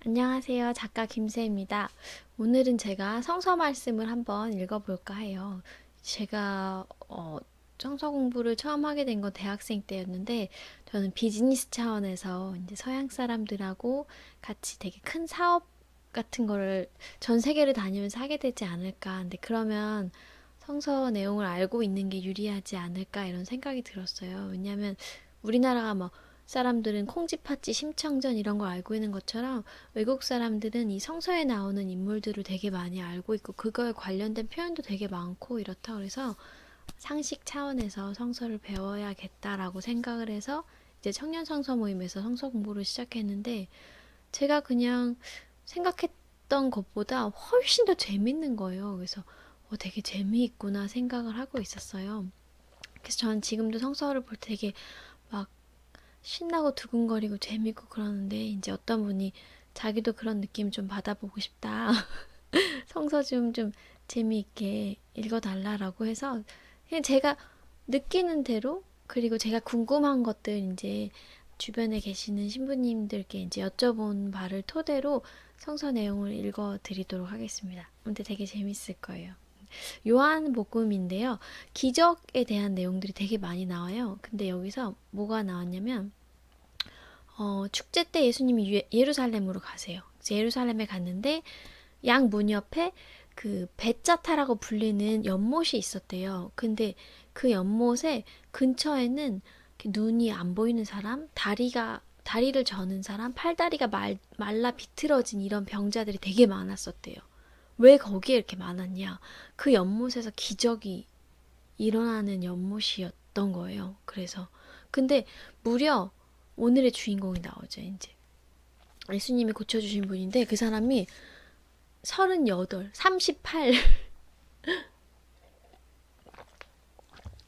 안녕하세요. 작가 김세입니다. 오늘은 제가 성서 말씀을 한번 읽어볼까 해요. 제가 성서 공부를 처음 하게 된 건 대학생 때였는데 저는 비즈니스 차원에서 이제 서양 사람들하고 같이 되게 큰 사업 같은 거를 전 세계를 다니면서 하게 되지 않을까. 근데 그러면 성서 내용을 알고 있는 게 유리하지 않을까 이런 생각이 들었어요. 왜냐하면 우리나라가 뭐 사람들은 콩쥐팥쥐 심청전 이런 걸 알고 있는 것처럼 외국 사람들은 이 성서에 나오는 인물들을 되게 많이 알고 있고 그거에 관련된 표현도 되게 많고 이렇다 그래서 상식 차원에서 성서를 배워야겠다라고 생각을 해서 이제 청년 성서 모임에서 성서 공부를 시작했는데 제가 그냥 생각했던 것보다 훨씬 더 재밌는 거예요. 그래서 되게 재미있구나 생각을 하고 있었어요. 그래서 저는 지금도 성서를 볼 때 되게 막 신나고 두근거리고 재밌고 그러는데 이제 어떤 분이 자기도 그런 느낌 좀 받아보고 싶다. 성서 좀 재미있게 읽어달라라고 해서 그냥 제가 느끼는 대로 그리고 제가 궁금한 것들 이제 주변에 계시는 신부님들께 이제 여쭤본 바를 토대로 성서 내용을 읽어드리도록 하겠습니다. 근데 되게 재밌을 거예요. 요한복음인데요. 기적에 대한 내용들이 되게 많이 나와요. 근데 여기서 뭐가 나왔냐면 축제 때 예수님이 예루살렘으로 가세요. 그래서 예루살렘에 갔는데 양 문 옆에 그 베짜타라고 불리는 연못이 있었대요. 근데 그 연못에 근처에는 눈이 안 보이는 사람, 다리를 저는 사람, 팔다리가 말라 비틀어진 이런 병자들이 되게 많았었대요. 왜 거기에 이렇게 많았냐? 그 연못에서 기적이 일어나는 연못이었던 거예요. 그래서 근데 무려 오늘의 주인공이 나오죠. 이제 예수님이 고쳐주신 분인데 그 사람이 38, 38,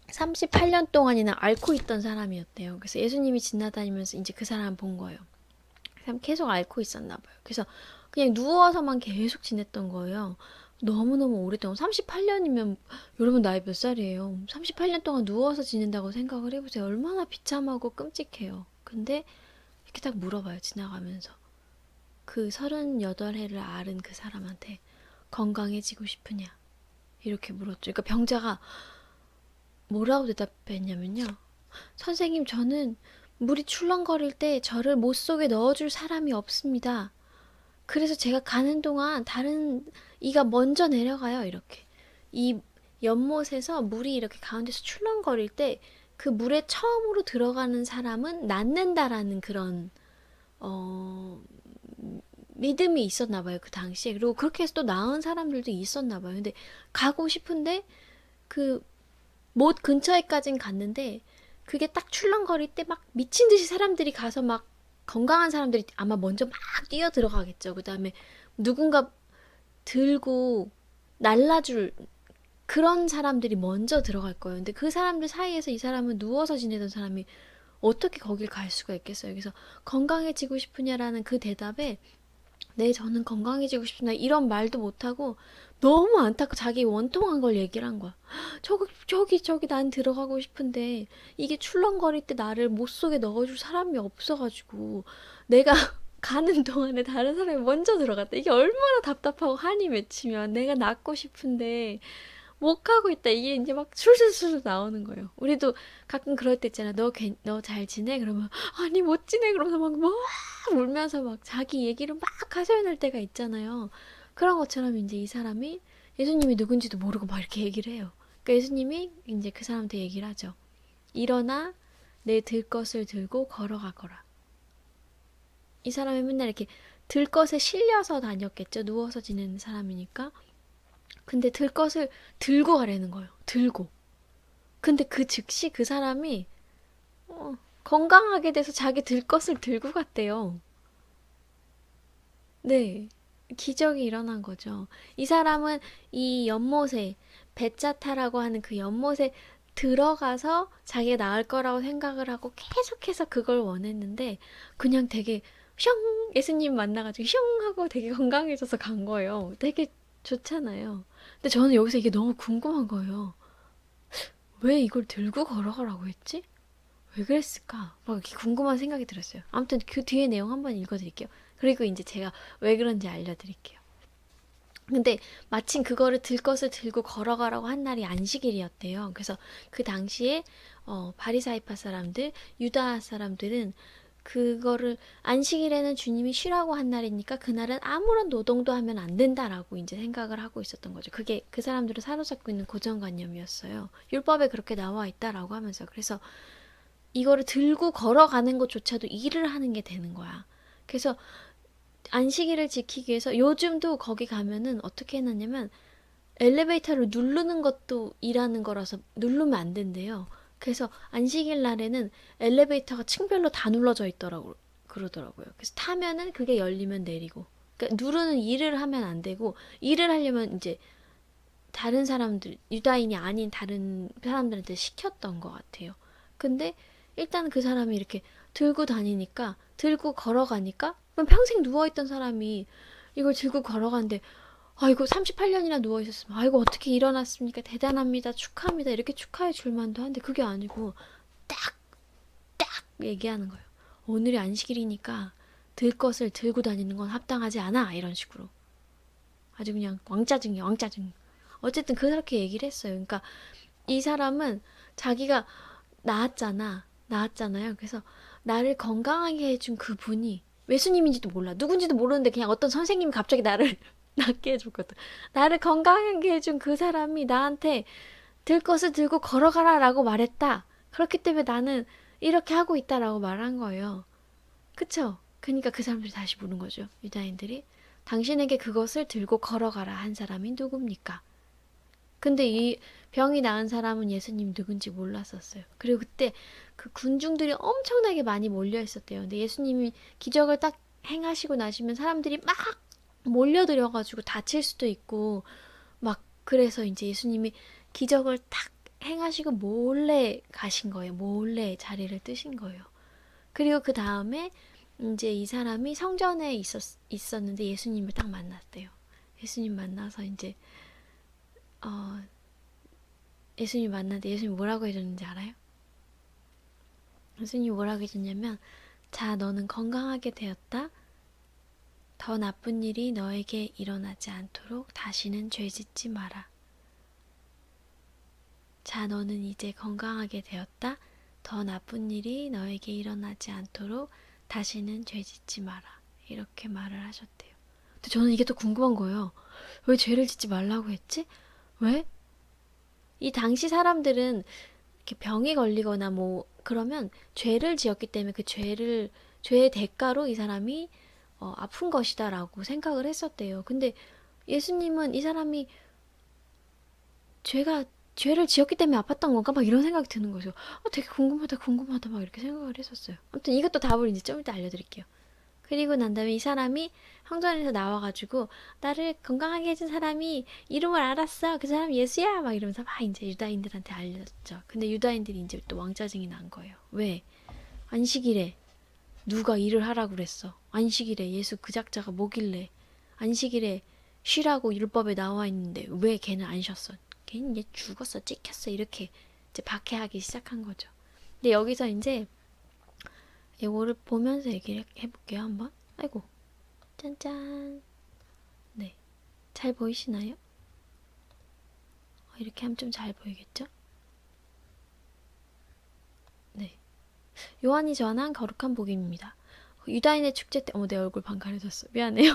38년 동안이나 앓고 있던 사람이었대요. 그래서 예수님이 지나다니면서 이제 그 사람 본 거예요. 그 사람 계속 앓고 있었나 봐요. 그래서 그냥 누워서만 계속 지냈던 거예요. 너무너무 오랫동안 38년이면 여러분 나이 몇 살이에요? 38년 동안 누워서 지낸다고 생각을 해보세요. 얼마나 비참하고 끔찍해요. 근데 이렇게 딱 물어봐요. 지나가면서. 그 38해를 앓은 그 사람한테 건강해지고 싶으냐? 이렇게 물었죠. 그러니까 병자가 뭐라고 대답했냐면요. 선생님, 저는 물이 출렁거릴 때 저를 못 속에 넣어줄 사람이 없습니다. 그래서 제가 가는 동안 다른 이가 먼저 내려가요. 이렇게. 이 연못에서 물이 이렇게 가운데서 출렁거릴 때 그 물에 처음으로 들어가는 사람은 낫는다라는 그런 어 믿음이 있었나 봐요. 그 당시에. 그리고 그렇게 해서 또 나은 사람들도 있었나 봐요. 근데 가고 싶은데 그 못 근처에까진 갔는데 그게 딱 출렁거릴 때 막 미친 듯이 사람들이 가서 막 건강한 사람들이 아마 먼저 막 뛰어 들어가겠죠. 그 다음에 누군가 들고 날라줄 그런 사람들이 먼저 들어갈 거예요. 근데 그 사람들 사이에서 이 사람은 누워서 지내던 사람이 어떻게 거길 갈 수가 있겠어요. 그래서 건강해지고 싶으냐라는 그 대답에 네, 저는 건강해지고 싶습니다. 이런 말도 못하고 너무 안타깝고 자기 원통한 걸 얘기를 한 거야. 저기 난 들어가고 싶은데 이게 출렁거릴 때 나를 못 속에 넣어줄 사람이 없어가지고 내가 가는 동안에 다른 사람이 먼저 들어갔다. 이게 얼마나 답답하고 한이 맺히면 내가 낫고 싶은데 못 가고 있다. 이게 이제 막 술술술 나오는 거예요. 우리도 가끔 그럴 때 있잖아. 너 잘 지내? 그러면 아니 못 지내. 그러면서 막 울면서 막 자기 얘기를 막 하소연할 때가 있잖아요. 그런 것처럼 이제 이 사람이 예수님이 누군지도 모르고 막 이렇게 얘기를 해요. 그러니까 예수님이 이제 그 사람한테 얘기를 하죠. 일어나 내 들 것을 들고 걸어가거라. 이 사람이 맨날 이렇게 들 것에 실려서 다녔겠죠. 누워서 지내는 사람이니까. 근데 들 것을 들고 가라는 거예요. 들고. 근데 그 즉시 그 사람이 건강하게 돼서 자기 들 것을 들고 갔대요. 네. 기적이 일어난 거죠. 이 사람은 이 연못에, 베짜타라고 하는 그 연못에 들어가서 자기가 나을 거라고 생각을 하고 계속해서 그걸 원했는데, 그냥 되게, 슝! 예수님 만나가지고, 슝! 하고 되게 건강해져서 간 거예요. 되게 좋잖아요. 근데 저는 여기서 이게 너무 궁금한 거예요. 왜 이걸 들고 걸어가라고 했지? 왜 그랬을까? 막 이렇게 궁금한 생각이 들었어요. 아무튼 그 뒤에 내용 한번 읽어드릴게요. 그리고 이제 제가 왜 그런지 알려드릴게요. 근데 마침 그거를 들 것을 들고 걸어가라고 한 날이 안식일이었대요. 그래서 그 당시에 바리사이파 사람들, 유다 사람들은 그거를 안식일에는 주님이 쉬라고 한 날이니까 그날은 아무런 노동도 하면 안 된다라고 이제 생각을 하고 있었던 거죠. 그게 그 사람들을 사로잡고 있는 고정관념이었어요. 율법에 그렇게 나와 있다라고 하면서. 그래서 이거를 들고 걸어가는 것조차도 일을 하는 게 되는 거야. 그래서 안식일을 지키기 위해서 요즘도 거기 가면은 어떻게 해놨냐면 엘리베이터를 누르는 것도 일하는 거라서 누르면 안 된대요. 그래서 안식일 날에는 엘리베이터가 층별로 다 눌러져 있더라고 그러더라고요. 그래서 타면은 그게 열리면 내리고. 그러니까 누르는 일을 하면 안 되고 일을 하려면 이제 다른 사람들 유다인이 아닌 다른 사람들한테 시켰던 것 같아요. 근데 일단 그 사람이 이렇게 들고 다니니까 들고 걸어가니까 그럼 평생 누워있던 사람이 이걸 들고 걸어가는데 아이고 38년이나 누워있었으면 아이고 어떻게 일어났습니까 대단합니다 축하합니다 이렇게 축하해 줄 만도 한데 그게 아니고 딱 얘기하는 거예요. 오늘이 안식일이니까 들 것을 들고 다니는 건 합당하지 않아 이런 식으로 아주 그냥 왕짜증이야 왕짜증. 어쨌든 그렇게 얘기를 했어요. 그러니까 이 사람은 자기가 나았잖아요. 그래서 나를 건강하게 해준 그분이 예수님인지도 몰라. 누군지도 모르는데 그냥 어떤 선생님이 갑자기 나를 낫게 해줬거든. 나를 건강하게 해준 그 사람이 나한테 들 것을 들고 걸어가라라고 말했다. 그렇기 때문에 나는 이렇게 하고 있다라고 말한 거예요. 그쵸? 그러니까 그 사람들이 다시 묻는 거죠. 유다인들이. 당신에게 그것을 들고 걸어가라 한 사람이 누굽니까? 근데 이 병이 나은 사람은 예수님 누군지 몰랐었어요. 그리고 그때 그 군중들이 엄청나게 많이 몰려 있었대요. 근데 예수님이 기적을 딱 행하시고 나시면 사람들이 막 몰려들어가지고 다칠 수도 있고 막 그래서 이제 예수님이 기적을 딱 행하시고 몰래 가신 거예요. 몰래 자리를 뜨신 거예요. 그리고 그 다음에 이제 이 사람이 성전에 있었는데 예수님을 딱 만났대요. 예수님 만나서 이제 어, 예수님 만났는데 예수님 뭐라고 해줬는지 알아요? 예수님 뭐라고 해줬냐면 자 너는 건강하게 되었다. 더 나쁜 일이 너에게 일어나지 않도록 다시는 죄짓지 마라. 자 너는 이제 건강하게 되었다. 더 나쁜 일이 너에게 일어나지 않도록 다시는 죄짓지 마라. 이렇게 말을 하셨대요. 근데 저는 이게 또 궁금한 거예요. 왜 죄를 짓지 말라고 했지? 왜? 이 당시 사람들은 이렇게 병이 걸리거나 뭐 그러면 죄를 지었기 때문에 그 죄의 대가로 이 사람이 아픈 것이다라고 생각을 했었대요. 근데 예수님은 이 사람이 죄를 지었기 때문에 아팠던 건가? 막 이런 생각이 드는 거죠. 되게 궁금하다 막 이렇게 생각을 했었어요. 아무튼 이것도 답을 이제 좀 이따 알려드릴게요. 그리고 난 다음에 이 사람이 성전에서 나와가지고 나를 건강하게 해준 사람이 이름을 알았어. 그 사람 예수야. 막 이러면서 막 이제 유다인들한테 알렸죠. 근데 유다인들이 이제 또 왕짜증이 난 거예요. 왜? 안식일에 누가 일을 하라고 그랬어. 안식일에 예수 그 작자가 뭐길래 안식일에 쉬라고 율법에 나와 있는데 왜 걔는 안 쉬었어. 걔는 이제 죽었어 찍혔어 이렇게 이제 박해하기 시작한 거죠. 근데 여기서 이제 이거를 보면서 얘기를 해볼게요 한번. 아이고 짠짠. 네, 잘 보이시나요? 이렇게 하면 좀 잘 보이겠죠? 네, 요한이 전한 거룩한 복음입니다. 유다인의 축제 때, 내 얼굴 반 가려졌어. 미안해요.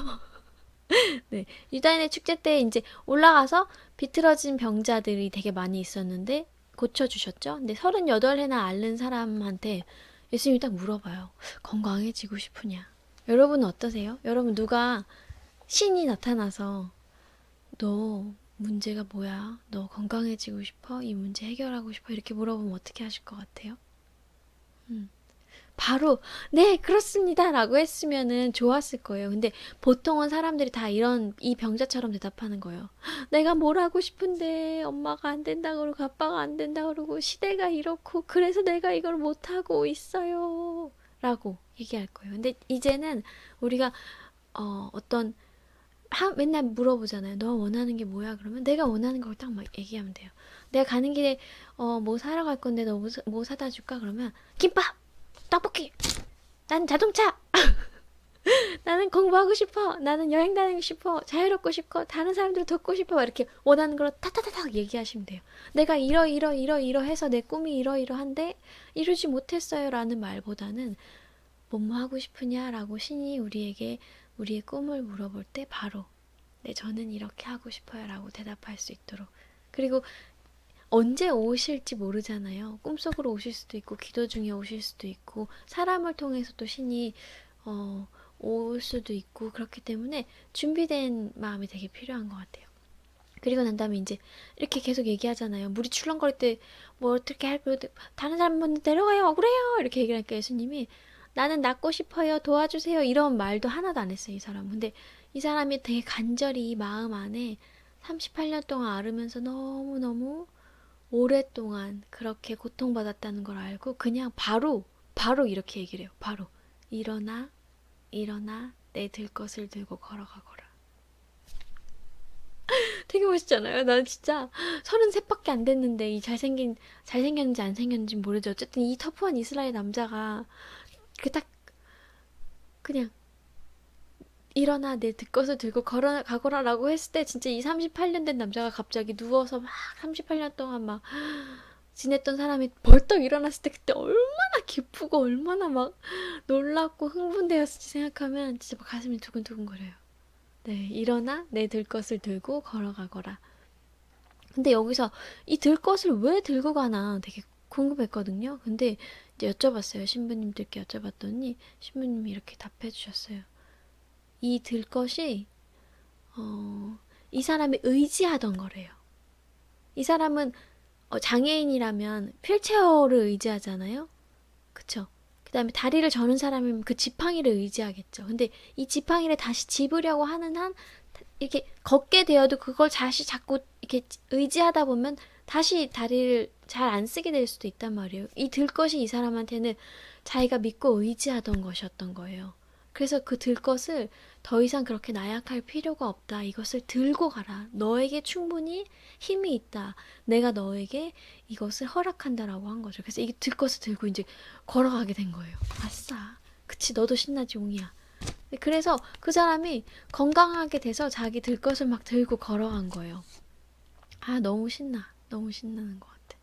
네, 유다인의 축제 때 이제 올라가서 비틀어진 병자들이 되게 많이 있었는데 고쳐주셨죠? 근데 38해나 앓는 사람한테 예수님이 딱 물어봐요. 건강해지고 싶으냐? 여러분은 어떠세요? 여러분 누가 신이 나타나서 너 문제가 뭐야? 너 건강해지고 싶어? 이 문제 해결하고 싶어? 이렇게 물어보면 어떻게 하실 것 같아요? 바로 네 그렇습니다 라고 했으면은 좋았을 거예요. 근데 보통은 사람들이 다 이 병자처럼 대답하는 거예요. 내가 뭘 하고 싶은데 엄마가 안 된다 그러고 아빠가 안 된다 그러고 시대가 이렇고 그래서 내가 이걸 못하고 있어요 라고 얘기할 거예요. 근데 이제는 우리가 어떤 맨날 물어보잖아요. 너 원하는 게 뭐야? 그러면 내가 원하는 걸 딱 막 얘기하면 돼요. 내가 가는 길에 뭐 사러 갈 건데 너 뭐 사다 줄까? 그러면 김밥! 떡볶이! 난 자동차! 나는 공부하고 싶어. 나는 여행 다니고 싶어. 자유롭고 싶어. 다른 사람들 돕고 싶어. 이렇게 원하는 걸 타타타닥 얘기하시면 돼요. 내가 이러해서 내 꿈이 이러이러한데 이루지 못했어요. 라는 말보다는 뭐뭐 하고 싶으냐라고 신이 우리에게 우리의 꿈을 물어볼 때 바로 네, 저는 이렇게 하고 싶어요. 라고 대답할 수 있도록. 그리고 언제 오실지 모르잖아요. 꿈속으로 오실 수도 있고, 기도 중에 오실 수도 있고, 사람을 통해서 또 신이, 어, 올 수도 있고, 그렇기 때문에 준비된 마음이 되게 필요한 것 같아요. 그리고 난 다음에 이제 이렇게 계속 얘기하잖아요. 물이 출렁거릴 때 뭐 어떻게 할, 다른 사람분 데려가요. 억울해요. 이렇게 얘기하니까 예수님이 나는 낫고 싶어요. 도와주세요. 이런 말도 하나도 안 했어요. 이 사람은. 근데 이 사람이 되게 간절히 이 마음 안에 38년 동안 앓으면서 너무너무 오랫동안 그렇게 고통받았다는 걸 알고 그냥 바로 이렇게 얘기를 해요. 바로 일어나 일어나 내 들 것을 들고 걸어가거라. 되게 멋있잖아요. 난 진짜 33밖에 안 됐는데 이 잘생겼는지 안 생겼는지 모르죠. 어쨌든 이 터프한 이스라엘 남자가 그 딱 그냥 일어나 내 것을 들고 걸어가거라라고 했을 때 진짜 이 38년 된 남자가 갑자기 누워서 막 38년 동안 막 지냈던 사람이 벌떡 일어났을 때 그때 얼마나 기쁘고 얼마나 막 놀랍고 흥분되었을지 생각하면 진짜 막 가슴이 두근두근거려요. 네, 일어나 내 들 것을 들고 걸어가거라. 근데 여기서 이 들 것을 왜 들고 가나 되게 궁금했거든요. 근데 이제 여쭤봤어요. 신부님들께 여쭤봤더니 신부님이 이렇게 답해 주셨어요. 이 들 것이 이 사람이 의지하던 거래요. 이 사람은 장애인이라면 휠체어를 의지하잖아요. 그쵸? 그 다음에 다리를 저는 사람이면 그 지팡이를 의지하겠죠. 근데 이 지팡이를 다시 집으려고 하는 한 이렇게 걷게 되어도 그걸 다시 자꾸 이렇게 의지하다 보면 다시 다리를 잘 안 쓰게 될 수도 있단 말이에요. 이 들 것이 이 사람한테는 자기가 믿고 의지하던 것이었던 거예요. 그래서 그 들 것을 더 이상 그렇게 나약할 필요가 없다. 이것을 들고 가라. 너에게 충분히 힘이 있다. 내가 너에게 이것을 허락한다라고 한 거죠. 그래서 이 들 것을 들고 이제 걸어가게 된 거예요. 아싸. 그치, 너도 신나지, 옹이야. 그래서 그 사람이 건강하게 돼서 자기 들 것을 막 들고 걸어간 거예요. 아, 너무 신나. 너무 신나는 것 같아.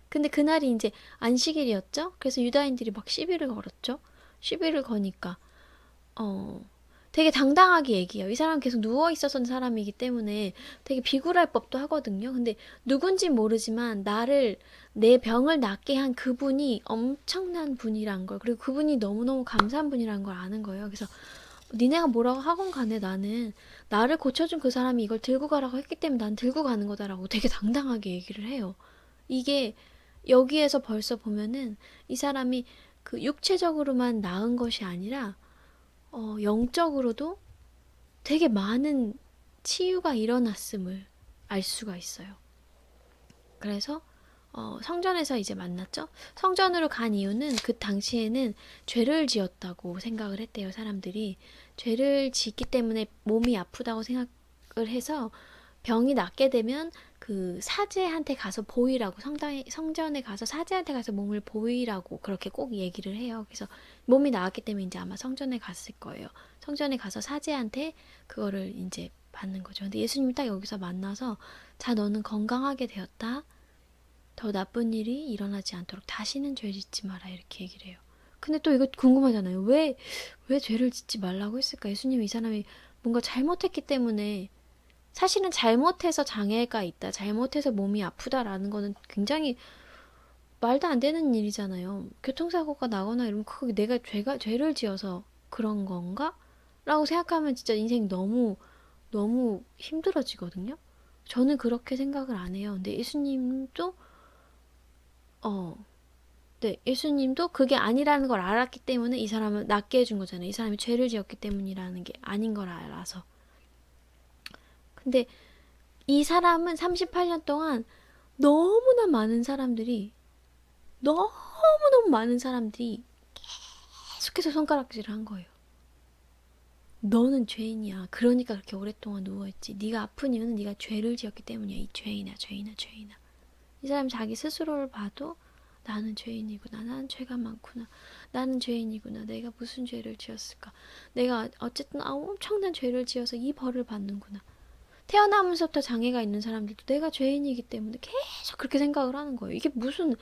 근데 그날이 이제 안식일이었죠? 그래서 유다인들이 막 시비를 걸었죠? 시비를 거니까, 어, 되게 당당하게 얘기해요. 이 사람 계속 누워있었던 사람이기 때문에 되게 비굴할 법도 하거든요. 근데 누군지 모르지만 내 병을 낫게 한 그분이 엄청난 분이란 걸, 그리고 그분이 너무너무 감사한 분이란 걸 아는 거예요. 그래서 니네가 뭐라고 하건 간에 나는 나를 고쳐준 그 사람이 이걸 들고 가라고 했기 때문에 난 들고 가는 거다라고 되게 당당하게 얘기를 해요. 이게 여기에서 벌써 보면은 이 사람이 그 육체적으로만 나은 것이 아니라 영적으로도 되게 많은 치유가 일어났음을 알 수가 있어요. 그래서 성전에서 이제 만났죠. 성전으로 간 이유는 그 당시에는 죄를 지었다고 생각을 했대요. 사람들이 죄를 짓기 때문에 몸이 아프다고 생각을 해서 병이 낫게 되면 그 사제한테 가서 보이라고 성전에 가서 사제한테 가서 몸을 보이라고 그렇게 꼭 얘기를 해요. 그래서 몸이 나았기 때문에 이제 아마 성전에 갔을 거예요. 성전에 가서 사제한테 그거를 이제 받는 거죠. 근데 예수님이 딱 여기서 만나서 자, 너는 건강하게 되었다. 더 나쁜 일이 일어나지 않도록 다시는 죄 짓지 마라 이렇게 얘기를 해요. 근데 또 이거 궁금하잖아요. 왜 죄를 짓지 말라고 했을까? 예수님이 이 사람이 뭔가 잘못했기 때문에 사실은 잘못해서 장애가 있다, 잘못해서 몸이 아프다라는 거는 굉장히 말도 안 되는 일이잖아요. 교통사고가 나거나 이러면 그게 내가 죄를 지어서 그런 건가? 라고 생각하면 진짜 인생 너무 힘들어지거든요. 저는 그렇게 생각을 안 해요. 근데 예수님도 어, 네, 예수님도 그게 아니라는 걸 알았기 때문에 이 사람을 낫게 해준 거잖아요. 이 사람이 죄를 지었기 때문이라는 게 아닌 걸 알아서. 근데 이 사람은 38년 동안 너무나 많은 사람들이, 너무너무 많은 사람들이 계속해서 손가락질을 한 거예요. 너는 죄인이야. 그러니까 그렇게 오랫동안 누워있지. 네가 아픈 이유는 네가 죄를 지었기 때문이야. 이 죄인아, 죄인아, 죄인아. 이 사람 자기 스스로를 봐도 나는 죄인이구나. 나는 죄가 많구나. 나는 죄인이구나. 내가 무슨 죄를 지었을까? 내가 어쨌든 엄청난 죄를 지어서 이 벌을 받는구나. 태어나면서부터 장애가 있는 사람들도 내가 죄인이기 때문에 계속 그렇게 생각을 하는 거예요. 이게 무슨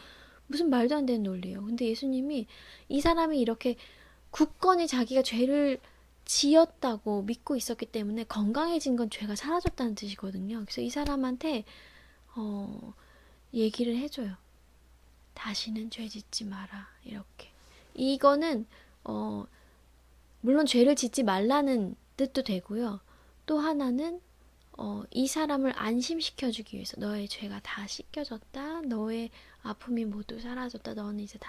말도 안 되는 논리예요. 근데 예수님이 이 사람이 이렇게 굳건히 자기가 죄를 지었다고 믿고 있었기 때문에 건강해진 건 죄가 사라졌다는 뜻이거든요. 그래서 이 사람한테 얘기를 해줘요. 다시는 죄 짓지 마라. 이렇게. 이거는 물론 죄를 짓지 말라는 뜻도 되고요. 또 하나는 이 사람을 안심시켜주기 위해서 너의 죄가 다 씻겨졌다. 너의 아픔이 모두 사라졌다. 너는 이제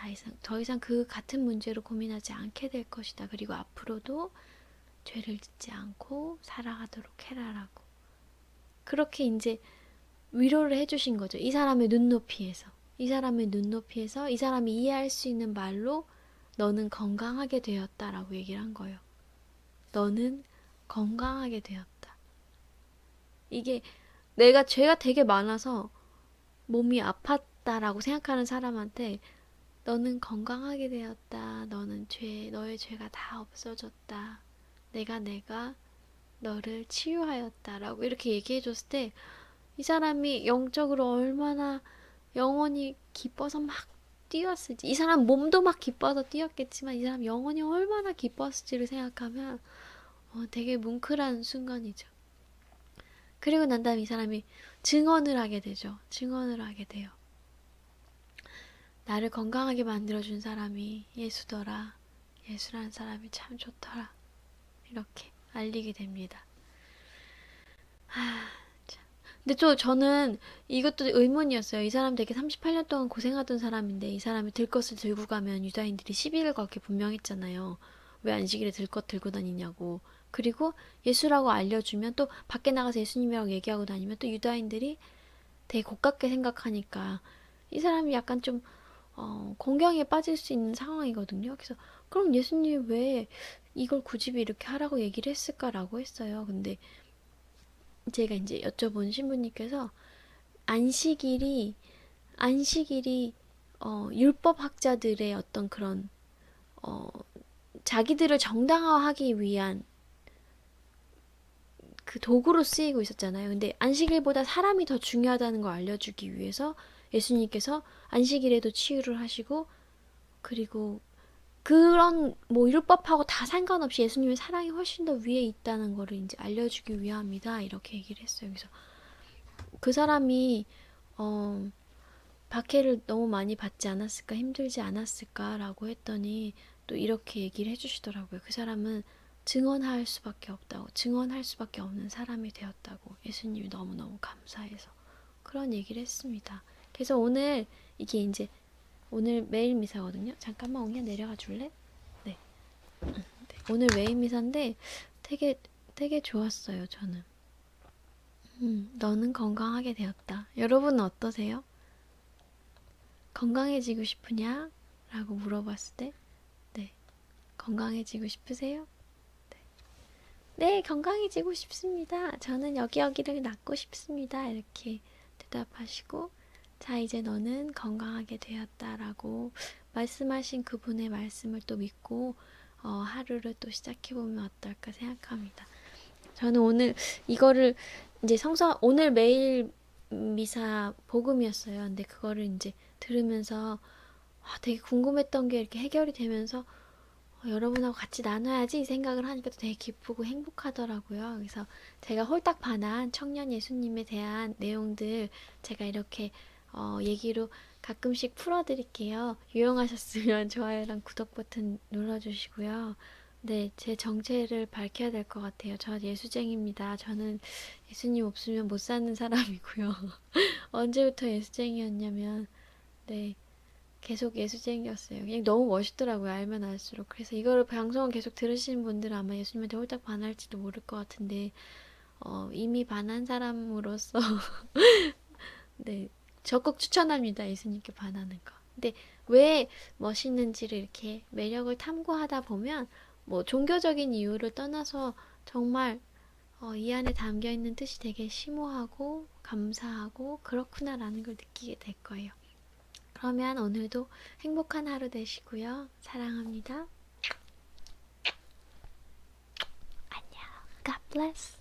더 이상 그 같은 문제로 고민하지 않게 될 것이다. 그리고 앞으로도 죄를 짓지 않고 살아가도록 해라라고. 그렇게 이제 위로를 해주신 거죠. 이 사람의 눈높이에서. 이 사람의 눈높이에서 이 사람이 이해할 수 있는 말로 너는 건강하게 되었다라고 얘기를 한 거예요. 너는 건강하게 되었다. 이게 내가 죄가 되게 많아서 몸이 아팠다라고 생각하는 사람한테 너는 건강하게 되었다. 너의 죄가 다 없어졌다. 내가 너를 치유하였다라고 이렇게 얘기해 줬을 때 이 사람이 영적으로 얼마나 영혼이 기뻐서 막 뛰었을지, 이 사람 몸도 막 기뻐서 뛰었겠지만 이 사람 영혼이 얼마나 기뻤을지를 생각하면 되게 뭉클한 순간이죠. 그리고 난 다음에 이 사람이 증언을 하게 되죠. 증언을 하게 돼요. 나를 건강하게 만들어준 사람이 예수더라. 예수라는 사람이 참 좋더라. 이렇게 알리게 됩니다. 근데 또 저는 이것도 의문이었어요. 이 사람 되게 38년 동안 고생하던 사람인데 이 사람이 들것을 들고 가면 유다인들이 시비를 걸게 분명했잖아요. 왜 안식일에 들것 들고 다니냐고. 그리고 예수라고 알려주면 또 밖에 나가서 예수님이라고 얘기하고 다니면 또 유다인들이 되게 고깝게 생각하니까 이 사람이 약간 좀 공경에 빠질 수 있는 상황이거든요. 그래서 그럼 예수님이 왜 이걸 굳이 이렇게 하라고 얘기를 했을까라고 했어요. 근데 제가 이제 여쭤본 신부님께서 안식일이 율법학자들의 어떤 그런 어, 자기들을 정당화하기 위한 그 도구로 쓰이고 있었잖아요. 근데 안식일보다 사람이 더 중요하다는 걸 알려주기 위해서 예수님께서 안식일에도 치유를 하시고 그리고 그런 뭐 율법하고 다 상관없이 예수님의 사랑이 훨씬 더 위에 있다는 거를 이제 알려주기 위함이다 이렇게 얘기를 했어요. 그래서 그 사람이 박해를 너무 많이 받지 않았을까, 힘들지 않았을까라고 했더니 또 이렇게 얘기를 해주시더라고요. 그 사람은 증언할 수밖에 없다고, 증언할 수밖에 없는 사람이 되었다고 예수님이 너무너무 감사해서 그런 얘기를 했습니다. 그래서 오늘 이게 이제 오늘 매일 미사거든요. 잠깐만 옹야 내려가 줄래? 네. 네. 오늘 매일 미사인데 되게 좋았어요. 저는. 너는 건강하게 되었다. 여러분은 어떠세요? 건강해지고 싶으냐? 라고 물어봤을 때, 네. 건강해지고 싶으세요? 네. 네, 건강해지고 싶습니다. 저는 여기를 낫고 싶습니다. 이렇게 대답하시고, 자, 이제 너는 건강하게 되었다라고 말씀하신 그분의 말씀을 또 믿고, 하루를 또 시작해보면 어떨까 생각합니다. 저는 오늘 이거를 이제 오늘 매일 미사 복음이었어요. 근데 그거를 이제 들으면서 되게 궁금했던 게 이렇게 해결이 되면서 여러분하고 같이 나눠야지 이 생각을 하니까 또 되게 기쁘고 행복하더라고요. 그래서 제가 홀딱 반한 청년 예수님에 대한 내용들 제가 이렇게 얘기로 가끔씩 풀어드릴게요. 유용하셨으면 좋아요랑 구독 버튼 눌러주시고요. 네, 제 정체를 밝혀야 될 것 같아요. 저 예수쟁입니다. 저는 예수님 없으면 못 사는 사람이고요. 언제부터 예수쟁이였냐면, 네, 계속 예수쟁이였어요. 그냥 너무 멋있더라고요. 알면 알수록. 그래서 이거를 방송을 계속 들으시는 분들은 아마 예수님한테 홀딱 반할지도 모를 것 같은데, 이미 반한 사람으로서, 네, 적극 추천합니다. 예수님께 반하는 거. 근데 왜 멋있는지를 이렇게 매력을 탐구하다 보면, 뭐 종교적인 이유를 떠나서 정말 이 안에 담겨 있는 뜻이 되게 심오하고 감사하고 그렇구나라는 걸 느끼게 될 거예요. 그러면 오늘도 행복한 하루 되시고요. 사랑합니다. 안녕. God bless.